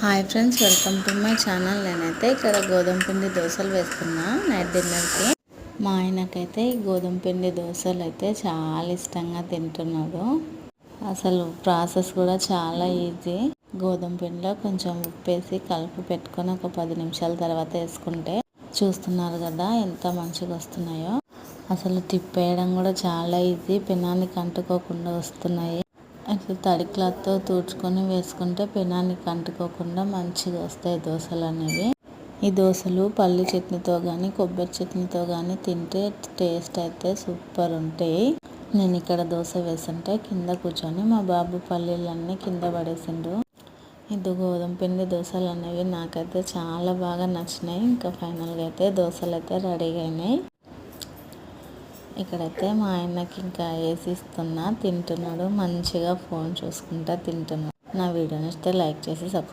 Hi friends, welcome to my channel. నేనైతే ఇక్కడ గోధుమ పిండి దోశలు వేస్తున్నా నైట్ డిన్నర్కి. మా ఆయనకైతే ఈ గోధుమ పిండి దోశలు అయితే చాలా ఇష్టంగా తింటున్నాడు. అసలు ప్రాసెస్ కూడా చాలా ఈజీ. గోధుమ పిండిలో కొంచెం ఉప్పేసి కలిపి పెట్టుకొని ఒక 10 నిమిషాల తర్వాత వేసుకుంటే చూస్తున్నారు కదా ఎంత మంచిగా వస్తున్నాయో. అసలు తిప్పేయడం కూడా చాలా ఈజీ, పెనానికి అంటుకోకుండా వస్తున్నాయి. అట్లా తడి క్లాత్తో తుడుచుకొని వేసుకుంటే పెనానికి అంటుకోకుండా మంచిగా వస్తాయి దోశలు అనేవి. ఈ దోశలు పల్లి చట్నీతో కానీ కొబ్బరి చట్నీతో కానీ తింటే టేస్ట్ అయితే సూపర్ ఉంటాయి. నేను ఇక్కడ దోశ వేస్తుంటే కింద కూర్చొని మా బాబు పల్లీలన్నీ కింద పడేసిండు. ఇది గోధుమ పిండి దోశలు అనేవి నాకైతే చాలా బాగా నచ్చినాయి. ఇంకా ఫైనల్గా అయితే దోశలు అయితే రెడీగా అయినాయి. ఇక్కడైతే మా ఆయనకి ఇంకా వేసి ఇస్తున్నా, తింటున్నాడు మంచిగా ఫోన్ చూసుకుంటా తింటున్నాడు. నా వీడియో నచ్చితే లైక్ చేసి సబ్స్క్రైబ్